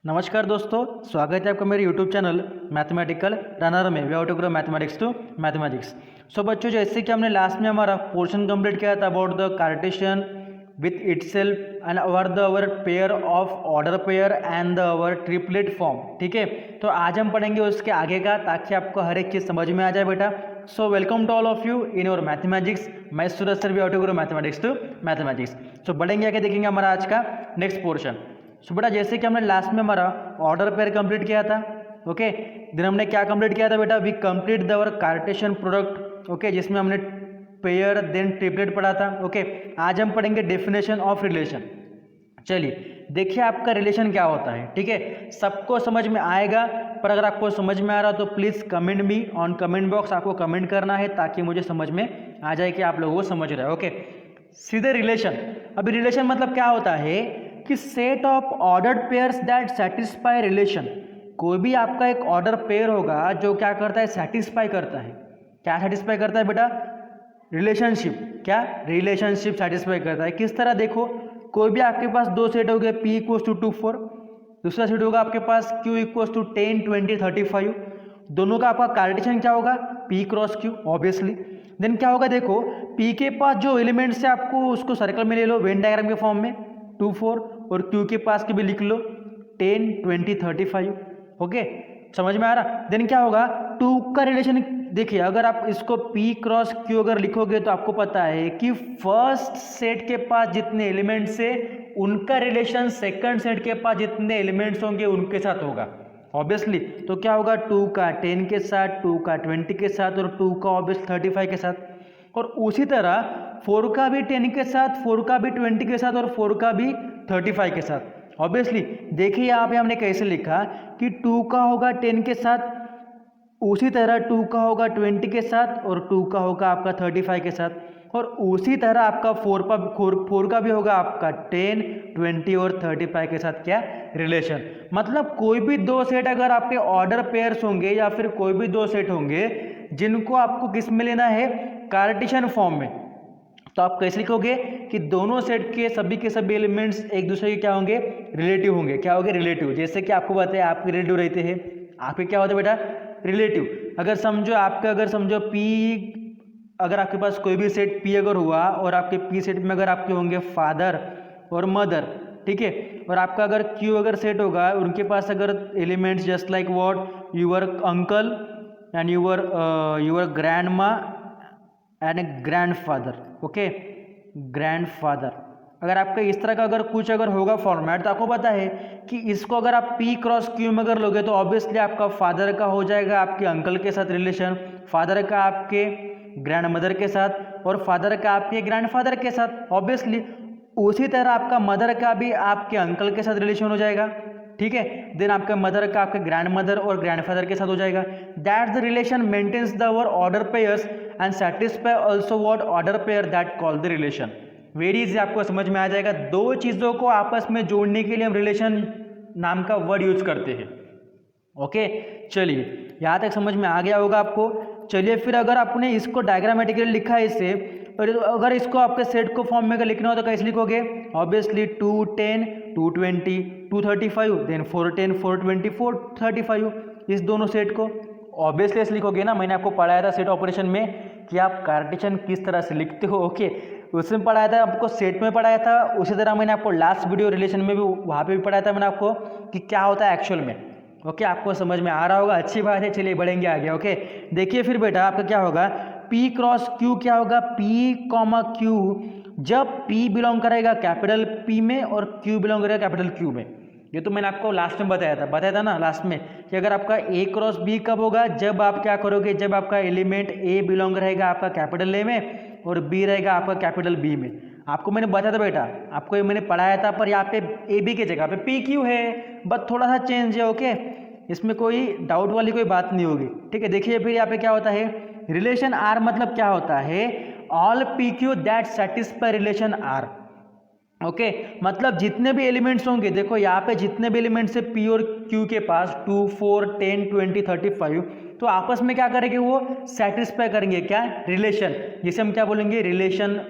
नमस्कार दोस्तों, स्वागत है आपका मेरे YouTube चैनल मैथमेटिकल रनर में। Way how to grow mathematics to mathematics. So बच्चों, जैसे कि हमने लास्ट में हमारा पोर्शन कंप्लीट किया था about the Cartesian with itself and our pair of order pair and our triplet form. ठीक है, तो आज हम पढ़ेंगे उसके आगे का, ताकि आपको हर एक चीज़ समझ में आ जाए बेटा। So welcome to all of you in your mathematics. मैं Suraj sir, we how to grow mathematics to mathematics. So बढ़ेंगे आगे, देखेंगे हमारा आज का नेक्स्ट पोर्शन। सो बेटा, जैसे कि हमने लास्ट में हमारा ऑर्डर पेयर कंप्लीट किया था, ओके। देन हमने क्या कंप्लीट किया था बेटा? We complete the our Cartesian product, okay, जिसमें हमने पेयर देन ट्रिपलेट पढ़ा था, ओके। आज हम पढ़ेंगे डेफिनेशन ऑफ रिलेशन। चलिए देखिए आपका रिलेशन क्या होता है। ठीक है, सबको समझ में आएगा, पर अगर आपको समझ में आ रहा तो please comment me on comment box. आपको कमेंट करना है ताकि मुझे समझ में आ जाए कि आप लोगों को समझ रहे हैं, ओके। सीधे रिलेशन। अभी रिलेशन मतलब क्या होता है कि set of ordered pairs that satisfy relation. कोई भी आपका एक ऑर्डर पेयर होगा जो क्या करता है? सेटिस्फाई करता है। क्या सेटिस्फाई करता है बेटा? रिलेशनशिप। क्या? रिलेशनशिप सेटिस्फाई करता है। किस तरह? देखो, कोई भी आपके पास दो सेट हो गए, P इक्वल्स टू 2 4, दूसरा सेट होगा आपके पास Q इक्वल्स टू 10 20 35। दोनों का आपका कार्टेशियन क्या होगा? P cross Q, obviously. Then क्या होगा? देखो, P के पास जो एलिमेंट्स है आपको उसको सर्कल में ले लो वेन डायग्राम के फॉर्म में 2 4, और Q के पास के भी लिख लो 10 20 35। ओके, समझ में आ रहा? देन क्या होगा? 2 का रिलेशन देखिए, अगर आप इसको P क्रॉस Q अगर लिखोगे तो आपको पता है कि फर्स्ट सेट के पास जितने एलिमेंट्स है उनका रिलेशन सेकंड सेट के पास जितने एलिमेंट्स होंगे उनके साथ होगा, ऑब्वियसली। तो क्या होगा? 2 का 10 के साथ, 2 का 20 के साथ, और 2 का ऑब्वियस 35 के साथ। और उसी तरह 4 का भी 10 के साथ, 4 का भी 20 के साथ, और 4 का भी 35 के साथ, ऑब्वियसली। देखिए यहाँ पे हमने कैसे लिखा कि 2 का होगा 10 के साथ, उसी तरह 2 का होगा 20 के साथ, और 2 का होगा आपका 35 के साथ, और उसी तरह आपका 4 का भी होगा आपका 10 20 और 35 के साथ क्या? रिलेशन। मतलब कोई भी दो सेट अगर आपके ऑर्डर पेयर्स होंगे या फिर कोई भी दो सेट होंगे जिनको आपको किस में लेना है? कार्टेशियन फॉर्म में, तो आप कैसे लिखोगे कि दोनों सेट के सभी एलिमेंट्स एक दूसरे के क्या होंगे? रिलेटिव होंगे। क्या होंगे? रिलेटिव। जैसे कि आपको बताया आपके रिलेटिव रहते हैं, आपके क्या होते हैं बेटा? रिलेटिव। अगर समझो P, अगर आपके पास कोई भी सेट P अगर हुआ और आपके P सेट में अगर आपके होंगे फादर और मदर, ठीक है, और आपका अगर Q अगर सेट होगा, उनके पास अगर elements just like what? Your uncle and your grandma and grandfather, okay, grandfather. अगर आपका इस तरह का अगर कुछ अगर होगा फॉर्मेट, तो आपको पता है कि इसको अगर आप P क्रॉस Q में अगर लोगे तो ऑब्वियसली आपका फादर का हो जाएगा आपके अंकल के साथ रिलेशन, फादर का आपके ग्रैंड मदर के साथ, और फादर का आपके ग्रैंडफादर के साथ, ऑब्वियसली। उसी तरह आपका मदर का भी आपके अंकल के साथ रिलेशन हो जाएगा, ठीक है। देन आपका मदर का आपके ग्रैंड मदर और ग्रैंडफादर के साथ हो जाएगा। That the relation maintains the our order pairs and satisfy also what? Order pair that call the relation. Very easy, आपको समझ में आ जाएगा। दो चीजों को आपस में जोड़ने के लिए हम रिलेशन नाम का वर्ड यूज करते हैं, ओके। चलिए यहाँ तक समझ में आ गया होगा आपको। चलिए फिर अगर आपने इसको डायग्रामेटिकली लिखा है इसे, और अगर इसको आपके सेट को फॉर्म में अगर लिखना हो तो कैसे लिखोगे? ऑब्वियसली 2 10 2 20 2 35, देन 4 10 4 20 4 35, इस दोनों सेट को ऑब्वियसली ऐसे लिखोगे ना। मैंने आपको पढ़ाया था सेट ऑपरेशन में कि आप कार्टेशियन किस तरह से लिखते हो, ओके। उसमें पढ़ाया था आपको, सेट में पढ़ाया था। उसी तरह मैंने आपको लास्ट वीडियो रिलेशन में भी वहाँ पे भी पढ़ाया था मैंने आपको कि क्या होता है एक्चुअल में, ओके। आपको समझ में आ रहा होगा, अच्छी बात है। चलिए बढ़ेंगे आगे, ओके। देखिए फिर बेटा आपका क्या होगा? P क्रॉस Q क्या होगा? P कॉमा Q जब P बिलोंग करेगा कैपिटल P में और Q बिलोंग करेगा कैपिटल Q में। ये तो मैंने आपको लास्ट में बताया था ना लास्ट में, कि अगर आपका A क्रॉस B कब होगा? जब आप क्या करोगे? जब आपका एलिमेंट A बिलोंग रहेगा आपका कैपिटल A में और B रहेगा आपका कैपिटल B में। आपको मैंने बताया था बेटा, आपको ये मैंने पढ़ाया था, पर यहाँ पे ए बी की जगह पे PQ है, बस थोड़ा सा चेंज है, ओके। इसमें कोई डाउट वाली कोई बात नहीं होगी, ठीक है। देखिए फिर यहाँ पे क्या होता है? रिलेशन R मतलब क्या होता है? All PQ that satisfy relation R, okay. मतलब जितने भी एलिमेंट्स होंगे, देखो यहाँ पे जितने भी एलिमेंट्स है P और Q के पास 2 4 10 20 35, तो आपस में क्या करेंगे? वो सेटिस्फाई करेंगे क्या? रिलेशन, जिसे हम क्या बोलेंगे? Relation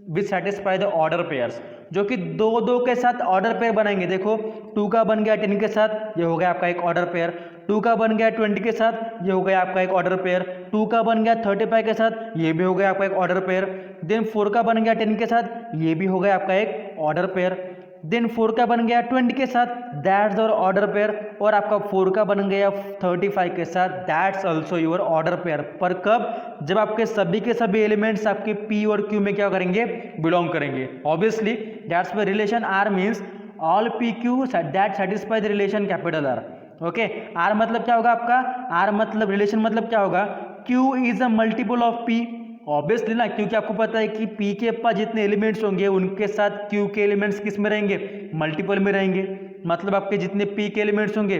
with satisfy the order pairs, जो कि 2 के साथ ऑर्डर पेयर बनाएंगे। देखो 2 का बन गया 10 के साथ, ये हो गया आपका एक ऑर्डर पेयर। 2 का बन गया 20 के साथ, ये हो गया आपका एक ऑर्डर पेयर। 2 का बन गया 35 के साथ, ये भी हो गया आपका एक ऑर्डर पेयर। देन 4 का बन गया 10 के साथ, ये भी हो गया आपका एक ऑर्डर पेयर। देन 4 का बन गया 20 के साथ, दैट्स योर ऑर्डर पेयर। और आपका 4 का बन गया 35 के साथ, that's also your order pair. पर कब? जब आपके सभी के सभी एलिमेंट्स आपके P और Q में क्या करेंगे? बिलोंग करेंगे। Obviously that's why relation R means all PQ that satisfy the relation capital R। Okay, R मतलब क्या होगा आपका? R मतलब रिलेशन मतलब क्या होगा? Q is a multiple of P। Obviously ना, क्योंकि आपको पता है कि P के पास जितने एलिमेंट्स होंगे उनके साथ Q के एलिमेंट्स किस में रहेंगे? मल्टीपल में रहेंगे। मतलब आपके जितने P के एलिमेंट्स होंगे,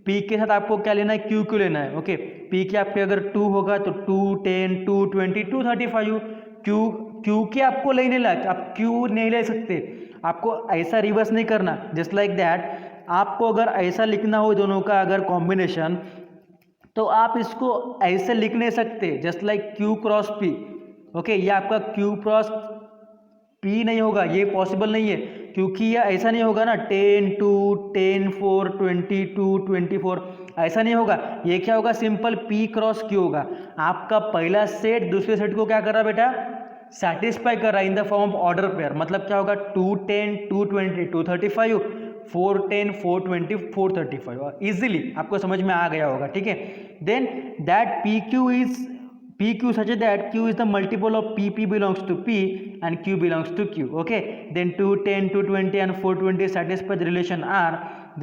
P के साथ आपको क्या लेना है? Q क्यों लेना है? ओके, P के आपके अगर 2 होगा तो 2 10 2 20 235। Q के आपको लेने लग, आप Q नहीं ले सकते, आपको ऐसा रिवर्स नहीं करना। जस्ट लाइक दैट, आपको अगर ऐसा लिखना हो दोनों का अगर कॉम्बिनेशन, तो आप इसको ऐसे लिख नहीं सकते just like Q cross P। Okay, ये आपका Q क्रॉस P नहीं होगा, ये पॉसिबल नहीं है, क्योंकि ये ऐसा नहीं होगा ना 10 2 10 4 22 24, ऐसा नहीं होगा। ये क्या होगा? सिंपल P क्रॉस Q होगा। आपका पहला सेट दूसरे सेट को क्या कर रहा है बेटा? सेटिस्फाई कर रहा है in the form of order pair. मतलब क्या होगा? 2 10 2 20 235 4 10 4 20 435। इजीली आपको समझ में आ गया होगा, ठीक है। Then that PQ such that Q is the multiple of P belongs to P and Q belongs to Q. Okay, then 2 10 2 20 and 420 satisfy the relation R.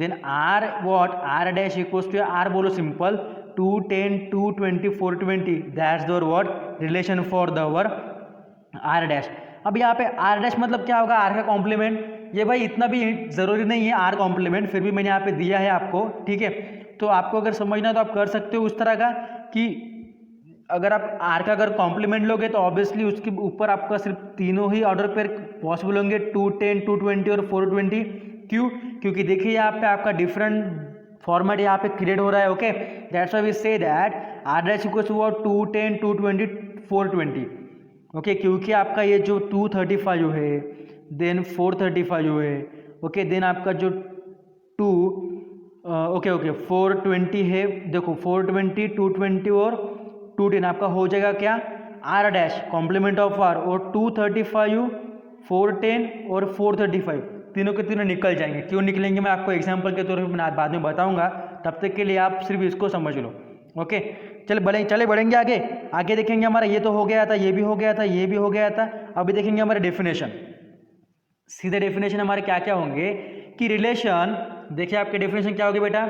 Then R what? R dash equals to R, बोलो simple 2 10 2 20 420, that's the what? relation for the our R dash। अब यहाँ पे R dash मतलब क्या होगा? R का complement. ये भाई इतना भी जरूरी नहीं है R कॉम्प्लीमेंट, फिर भी मैंने यहाँ पे दिया है आपको, ठीक है। तो आपको अगर समझना तो आप कर सकते हो उस तरह का कि अगर आप R का अगर कॉम्प्लीमेंट लोगे तो ऑब्वियसली उसके ऊपर आपका सिर्फ तीनों ही ऑर्डर पेयर पॉसिबल होंगे, 2 10 2 20 और 420। क्यों? क्योंकि देखिए यहाँ पे आपका डिफरेंट फॉर्मेट यहाँ पे क्रिएट हो रहा है। Okay, that's why we say that R dash equals to 2 10 2 20 420। Okay, क्योंकि आपका ये जो 235 है, देन 435 है, ओके, देन आपका जो 2 ओके 420 है। देखो 420 220 और 210 आपका हो जाएगा क्या? R dash complement of R, और 235 410 और 435 तीनों के तीनों निकल जाएंगे। क्यों निकलेंगे मैं आपको एग्जांपल के तौर पे बाद में बताऊंगा, तब तक के लिए आप सिर्फ इसको समझ लो। ओके, चले बढ़ेंगे आगे देखेंगे। हमारा ये तो हो गया था, ये भी हो गया था, ये भी हो गया था। अभी देखेंगे हमारे डेफिनेशन। सीधे डेफिनेशन हमारे क्या क्या होंगे कि रिलेशन, देखिए आपके डेफिनेशन क्या होगी बेटा?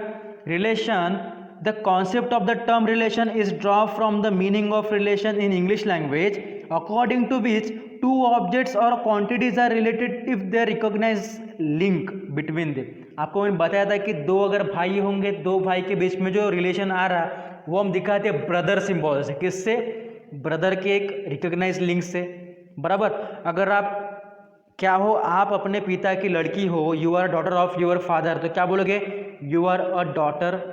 Relation, the concept of the term relation is drawn from the meaning of relation in English language, according to which two objects or quantities are related if they recognize link between them। आपको मैंने बताया था कि दो अगर भाई होंगे, दो भाई के बीच में जो रिलेशन आ रहा वो हम दिखाते हैं ब्रदर सिंबल से। किससे? ब्रदर के एक रिकॉग्नाइज लिंक से, बराबर। अगर आप क्या हो? आप अपने पिता की लड़की हो, you are daughter of your father, तो क्या बोलोगे? You are a daughter.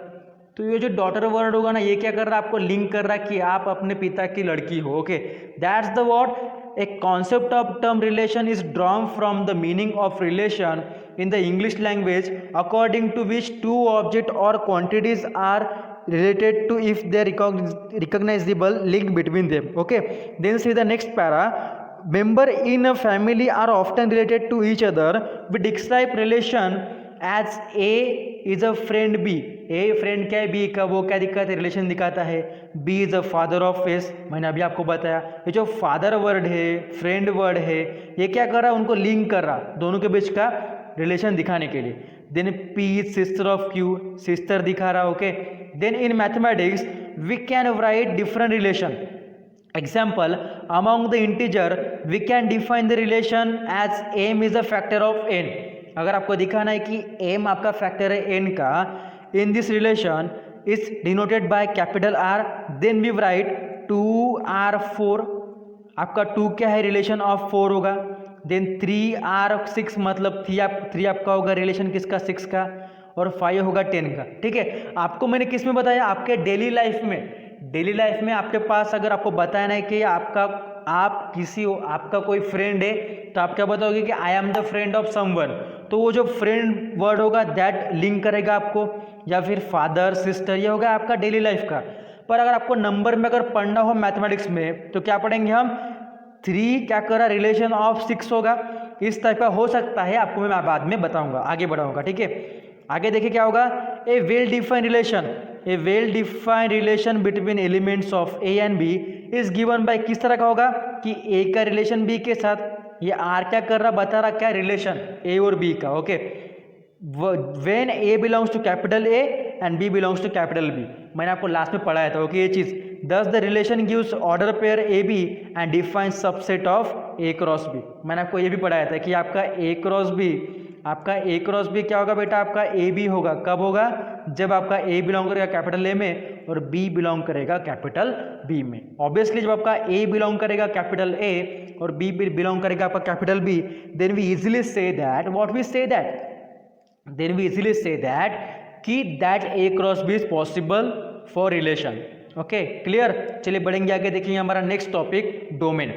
तो ये जो डॉटर वर्ड होगा ना, ये क्या कर रहा है? आपको लिंक कर रहा है कि आप अपने पिता की लड़की हो। Okay, that's the what? A concept of term relation is drawn from the meaning of relation in the English language, according to which two objects or quantities are related to if they recognizable link between them. Okay, then see the next para. Member in a family are often related to each other. We describe relation as A is a friend B। A friend क्या है? B का वो क्या दिखाता है? Relation दिखाता है। B is a father of S, मैंने अभी आपको बताया। ये जो फादर वर्ड है, फ्रेंड वर्ड है, ये क्या कर रहा है? उनको लिंक कर रहा, दोनों के बीच का रिलेशन दिखाने के लिए। Then P is sister of Q, sister दिखा रहा। Okay, then in mathematics we can write different relation. Example, among the integer we can define the relation as m is a factor of n। अगर आपको दिखाना है कि m आपका factor है n का, in this relation is denoted by capital R, then we write 2R4। आपका 2 क्या है? रिलेशन ऑफ 4 होगा। देन 3R6 मतलब 3 आपका होगा रिलेशन किसका? 6 का, और 5 होगा 10 का। ठीक है, आपको मैंने किस में बताया? आपके डेली लाइफ में आपके पास अगर आपको बताया ना कि आपका आप किसी आपका कोई फ्रेंड है तो आप क्या बताओगे कि I am the friend of someone, तो वो जो फ्रेंड वर्ड होगा दैट लिंक करेगा आपको, या फिर फादर सिस्टर, ये होगा आपका डेली लाइफ का। पर अगर आपको नंबर में अगर पढ़ना हो मैथमेटिक्स में तो क्या पढ़ेंगे हम, 3 क्या कर रहा रिलेशन ऑफ 6 होगा, इस टाइप का हो सकता है, आपको मैं बाद में बताऊंगा, आगे बढ़ाऊंगा, ठीक है। आगे देखिए क्या होगा, a well defined relation, a well defined relation between elements of A and B is given by, किस तरह का होगा कि ए का रिलेशन बी के साथ, ये आर क्या कर रहा बता रहा क्या रिलेशन ए और बी का, okay. When A belongs to capital A and B belongs to capital B, मैंने आपको लास्ट में पढ़ाया था, ओके, ये चीज। Thus the relation gives order pair A B and defines subset of A cross B, मैंने आपको ये भी पढ़ाया था कि आपका ए क्रॉस बी, आपका ए क्रॉस बी क्या होगा बेटा, आपका ए बी होगा, कब होगा, जब आपका ए बिलोंग करेगा कैपिटल ए में और बी बिलोंग करेगा कैपिटल बी में। ऑब्वियसली जब आपका ए बिलोंग करेगा कैपिटल ए और बी बिलोंग करेगा आपका capital B, then we easily say that, what we say that, then we easily say that कि that A cross B is possible for relation, okay, clear. चलिए बढ़ेंगे आगे, देखिए हमारा नेक्स्ट टॉपिक डोमेन।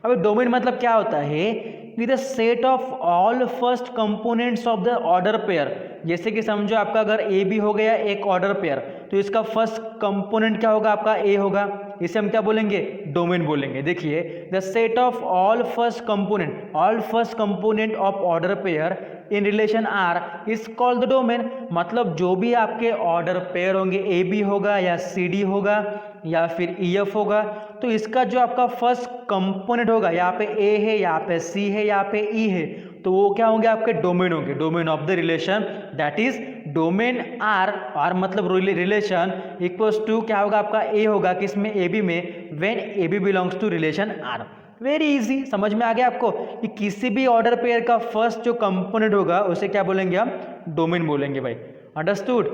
अब domain मतलब क्या होता है, कि the set of all first components of the order pair, जैसे कि समझो आपका अगर ए बी हो गया एक ऑर्डर पेयर, तो इसका फर्स्ट कंपोनेंट क्या होगा, आपका ए होगा, इसे हम क्या बोलेंगे, डोमेन बोलेंगे। देखिए the set of all first component of order pair in relation R is called the domain, मतलब जो भी आपके ऑर्डर पेयर होंगे, ए बी होगा या सी डी होगा या फिर ई एफ होगा, तो इसका जो आपका फर्स्ट कंपोनेंट होगा, यहाँ पे ए है, यहाँ पे सी है, यहाँ पे ई है, तो वो क्या होंगे, आपके डोमेन होंगे, domain of the relation, that is domain R मतलब रिलेशन इक्वल्स टू क्या होगा, आपका ए होगा किसमें, ए बी में, when A B belongs to relation R. Very easy, समझ में आ गया आपको कि किसी भी ऑर्डर पेयर का फर्स्ट जो कंपोनेंट होगा उसे क्या बोलेंगे हम, डोमेन बोलेंगे भाई, अंडरस्टूड,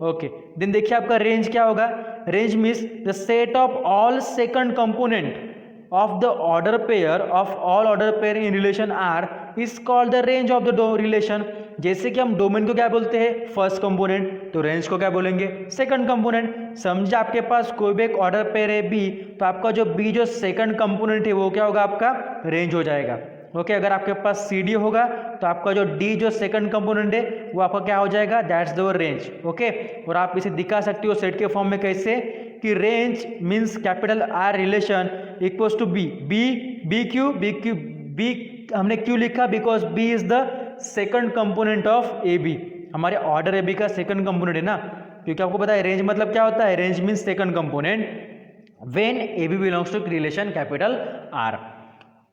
ओके। देन देखिए आपका रेंज क्या होगा, range means the set of all second component of the order pair of all order pair in relation R is called the range of the relation। जैसे कि हम domain को क्या बोलते हैं, फर्स्ट कंपोनेंट, तो रेंज को क्या बोलेंगे, सेकंड कंपोनेंट। समझे आपके पास कोई भी एक ऑर्डर पेयर है बी, तो आपका जो बी जो सेकंड कंपोनेंट है वो क्या होगा, आपका रेंज हो जाएगा, ओके। अगर आपके पास सी डी होगा तो आपका जो डी जो सेकंड कंपोनेंट है वो आपका क्या हो जाएगा, दैट्स द रेंज, ओके। और आप इसे दिखा सकते हो सेट के फॉर्म में कैसे, कि range means capital R relation equals to B, B हमने क्यों लिखा, because B is the second component of A B, हमारे ऑर्डर ए बी का सेकंड कंपोनेंट है ना, क्योंकि आपको पता है रेंज मतलब क्या होता है, range means second component when A B belongs to relation capital R.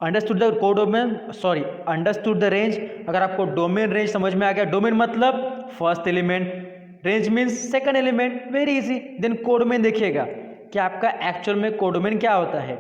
Understood the codomain, sorry understood the range. अगर आपको डोमेन रेंज समझ में आ गया, डोमेन मतलब first element, range means second element, very easy. Then codomain देखिएगा कि आपका एक्चुअल में कोडोमेन क्या होता है,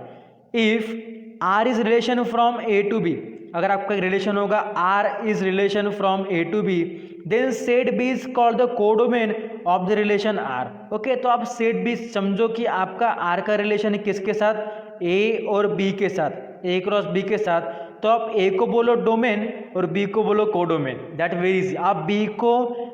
if R is relation from A to B, अगर आपका रिलेशन होगा R is relation from A to B, then set B is called the codomain of the relation R, okay. तो आप सेट बी समझो कि आपका आर का रिलेशन है किसके साथ, ए और बी के साथ, ए क्रॉस बी के साथ, तो आप ए को बोलो डोमेन और बी को बोलो कोडोमेन, दैट वेरी इजी। आप बी को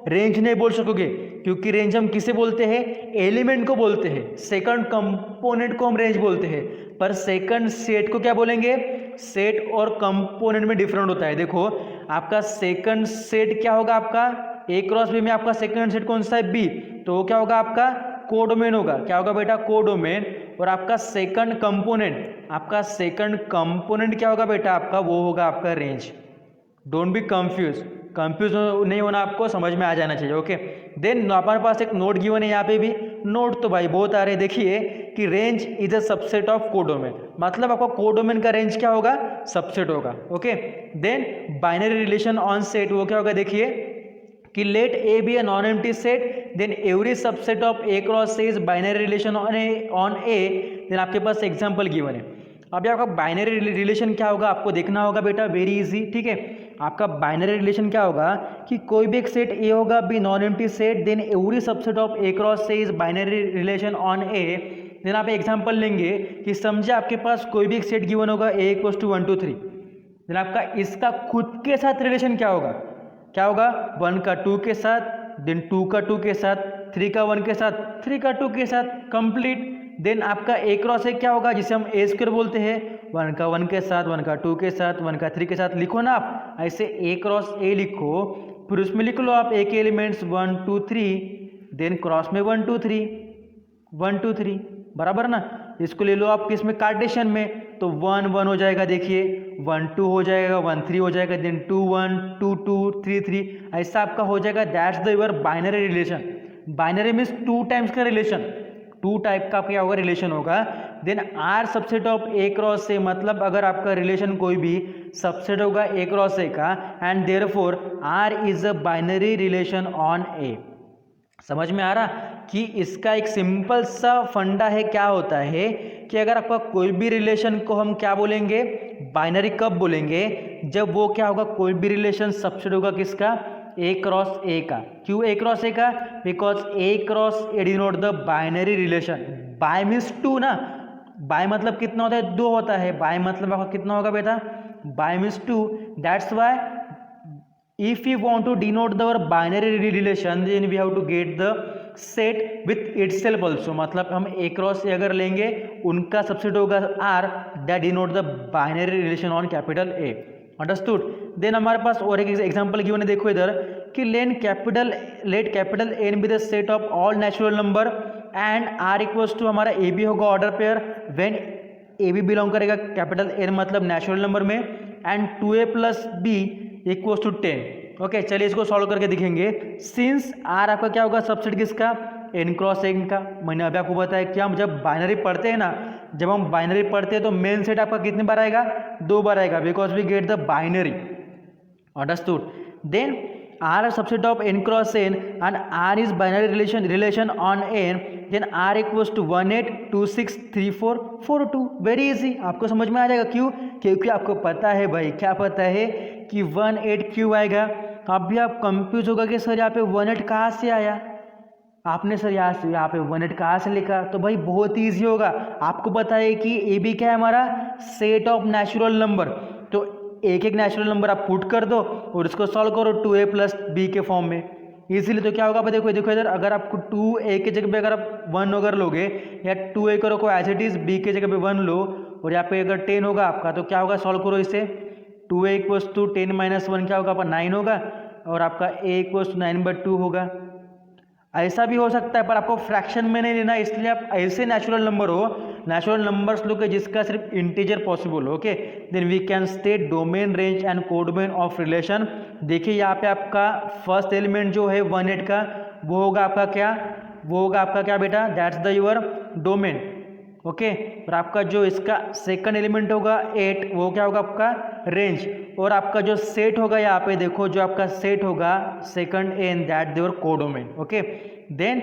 रेंज नहीं बोल सकोगे, क्योंकि रेंज हम किसे बोलते हैं, एलिमेंट को बोलते हैं, सेकंड कंपोनेंट को हम रेंज बोलते हैं, पर सेकंड सेट को क्या बोलेंगे, सेट और कंपोनेंट में डिफरेंट होता है। देखो आपका सेकंड सेट क्या होगा, आपका ए क्रॉस बी में आपका सेकंड सेट कौन सा है, बी, तो वो क्या होगा, आपका कोडोमेन होगा, क्या होगा बेटा, कोडोमेन। और आपका सेकंड कंपोनेंट, आपका सेकंड कंपोनेंट क्या होगा बेटा, आपका वो होगा आपका रेंज। डोंट बी कंफ्यूज नहीं होना, आपको समझ में आ जाना चाहिए, ओके। देन हमारे पास एक नोट गिवन है, यहाँ पे भी नोट तो भाई बहुत आ रहे हैं। देखिए कि range is a subset of codomain, मतलब आपका कोडोमेन का रेंज क्या होगा, सबसेट होगा, okay. Then binary relation on set, वो क्या होगा, देखिए कि let A B a non empty set, then every subset of A cross A is binary relation on A, then आपके पास एग्जांपल गिवन है। अभी आपका बाइनरी रिलेशन क्या होगा, आपको देखना होगा बेटा, वेरी इजी, ठीक है। आपका बाइनरी रिलेशन क्या होगा कि कोई भी एक सेट ए होगा, B non empty set, then every subset of A cross A is binary relation on A. Then आप एग्जांपल लेंगे कि समझे आपके पास कोई भी एक सेट गिवन होगा ए इक्वल्स टू 1 2 3, देन आपका इसका खुद के साथ रिलेशन क्या होगा, 1 का 2 के साथ, देन 2 का 2 के साथ, 3 का 1 के साथ, 3 का 2 के साथ, कंप्लीट। देन आपका ए क्रॉस ए क्या होगा, जिसे हम ए स्क्वायर बोलते हैं, 1 का 1 के साथ, 1 का 2 के साथ, 1 का 3 के साथ लिखो ना आप, ऐसे A क्रॉस A लिखो, फिर उसमें लिख लो आप A के एलिमेंट्स 1 2 3, देन क्रॉस में 1 2 3 1 2 3, बराबर ना। इसको ले लो आप किस में, कार्टेशियन में, तो 1 1 हो जाएगा, देखिए 1 2 हो जाएगा, 1 3 हो जाएगा, देन 2 1 2 2 3 3, ऐसा आपका हो जाएगा। That's the your binary relation. Binary means 2 times का रिलेशन, 2 टाइप का क्या होगा, रिलेशन होगा। Then R subset of A cross A, मतलब अगर आपका रिलेशन कोई भी सबसेट होगा ए क्रॉस ए का, and therefore R is a binary relation on A. समझ में आ रहा कि इसका एक सिंपल सा फंडा है, क्या होता है कि अगर आपका कोई भी रिलेशन को हम क्या बोलेंगे, बाइनरी कब बोलेंगे, जब वो क्या होगा, कोई भी रिलेशन सबसेट होगा किसका, ए क्रॉस ए का। क्यों ए क्रॉस ए का, because A cross A denote the binary relation. Bye means 2 ना, बाय मतलब कितना होता है, 2 होता है, बाय मतलब आपका कितना होगा बेटा, bye means 2। That's why if we want to denote the binary relation, then we have to get the set with itself also, मतलब हम a क्रॉस ए अगर लेंगे, उनका सबसेट होगा r, that denote the binary relation on capital A। Understood. Then हमारे पास और एक एग्जांपल गिवन है, देखो इधर कि let capital N be the set of all natural number and r equals to हमारा ए बी होगा order pair, when A B belong करेगा कैपिटल N मतलब नेचुरल नंबर में, and 2a plus B equals to 10। Okay, चलिए इसको solve करके दिखेंगे। Since are आपका क्या होगा, सबसेट किसका, एन क्रॉस एन का। मैंने अभी आपको बताया कि हम जब बाइनरी पढ़ते हैं ना, जब हम बाइनरी पढ़ते हैं तो मेन सेट आपका कितनी बार आएगा, 2 बार आएगा, because we get the binary. Understood. Then R subset of N cross N and R is binary relation on N, then R equals to 1 8 2 6 3 4 4 2। Very easy, आपको समझ में आ जाएगा। क्यों, क्योंकि आपको पता है भाई, क्या पता है कि 1 8 क्यों आएगा। अभी आप कंफ्यूज होगा कि सर यहाँ पे 1 8 कहाँ से आया, आपने सर यहाँ पे 1 8 कहाँ से लिखा, तो भाई बहुत ईजी होगा। आपको पता है कि ए बी क्या है हमारा, सेट ऑफ नेचुरल नंबर, तो एक एक नेचुरल नंबर आप पुट कर दो और इसको सॉल्व करो 2a प्लस बी के फॉर्म में इजीली। तो क्या होगा, देखो देखो इधर, अगर आपको 2a की जगह पे अगर आप 1 अगर लोगे, या 2a करो को एज इट इज, b की जगह पे 1 लो, और यहाँ पे अगर 10 होगा आपका, तो क्या होगा, सॉल्व करो इसे। 2a इक्वल्स टू 10 माइनस 1 क्या होगा, आपका 9 होगा, और आपका a इक्वल्स टू 9/2 होगा। ऐसा भी हो सकता है, पर आपको फ्रैक्शन में नहीं लेना, इसलिए आप ऐसे नेचुरल नंबर हो, नेचुरल नंबर्स लोगे जिसका सिर्फ इंटीजर पॉसिबल हो। Okay, then we can state domain, range and codomain of relation. देखिए यहाँ पे आपका फर्स्ट एलिमेंट जो है 1 8 का, वो होगा आपका क्या, वो होगा आपका क्या बेटा, that's the your domain. Okay, और आपका जो इसका सेकंड एलिमेंट होगा 8, वो क्या होगा आपका रेंज, और आपका जो सेट होगा यहाँ पे देखो, जो आपका सेट होगा second N, that their codomain. Okay, then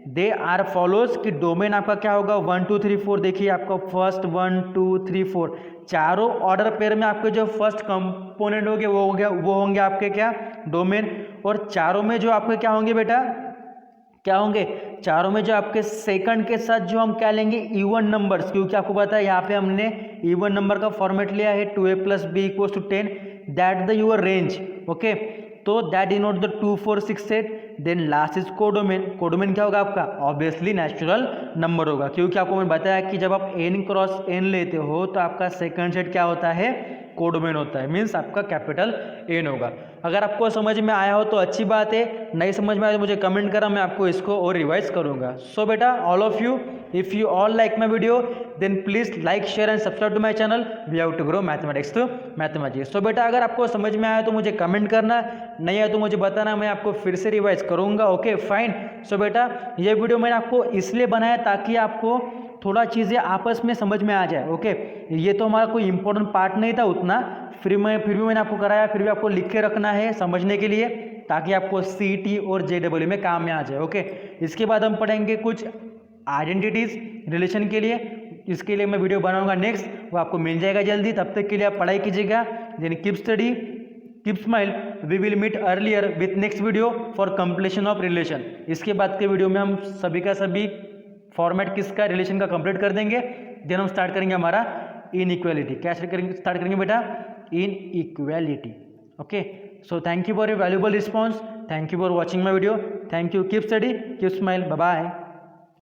they are follows कि डोमेन आपका क्या होगा 1 2 3 4। देखिए आपका फर्स्ट 1 2 3 4 चारों ऑर्डर पेयर में आपके जो फर्स्ट कंपोनेंट होंगे वो होंगे आपके क्या, डोमेन। और चारों में जो आपके क्या होंगे बेटा, क्या होंगे, चारों में जो आपके सेकंड के साथ जो हम क्या लेंगे, इवन नंबर्स, क्योंकि आपको पता है यहाँ पे हमने इवन नंबर का फॉर्मेट लिया है 2a plus B equals to 10, that the your range. Okay, तो that denote the 2 4 6 8। Then last is codomain. Codomain क्या होगा आपका, ऑब्वियसली नेचुरल नंबर होगा, क्योंकि आपको मैंने बताया कि जब आप n क्रॉस n लेते हो तो आपका सेकंड सेट क्या होता है, कोडोमेन होता है, मीन्स आपका कैपिटल N होगा। अगर आपको समझ में आया हो तो अच्छी बात है, नहीं समझ में आया तो मुझे कमेंट करा, मैं आपको इसको और रिवाइज करूंगा। सो बेटा, all of you, if you all like my video, then please like share and subscribe to my channel. We have to grow mathematics to mathematics. So बेटा, अगर आपको समझ में आया तो मुझे कमेंट करना, नहीं आया तो मुझे बताना, मैं आपको फिर से रिवाइज करूंगा। Okay fine. सो बेटा, ये वीडियो मैंने आपको इसलिए बनाया ताकि आपको थोड़ा चीज़ें आपस में समझ में आ जाए। ओके, ये तो हमारा कोई इंपॉर्टेंट पार्ट नहीं था उतना, फिर भी मैंने आपको कराया, फिर भी आपको लिख के रखना है समझने के लिए, ताकि आपको CET और JEE में काम में आ जाए। ओके, इसके बाद हम पढ़ेंगे कुछ आइडेंटिटीज रिलेशन के लिए, इसके लिए मैं वीडियो बनाऊंगा नेक्स्ट, वो आपको मिल जाएगा जल्दी। तब तक के लिए आप पढ़ाई कीजिएगा, then keep study, keep smile. We will meet earlier with next video for completion of relation. इसके बाद के वीडियो में हम सभी का सभी फॉर्मेट किसका, रिलेशन का कंप्लीट कर देंगे। देन हम स्टार्ट करेंगे हमारा इनइक्वालिटी। क्या स्टार्ट करेंगे बेटा, inequality. Okay, so thank you for your valuable response, thank you for watching my video, thank you, keep study, keep smile, bye bye.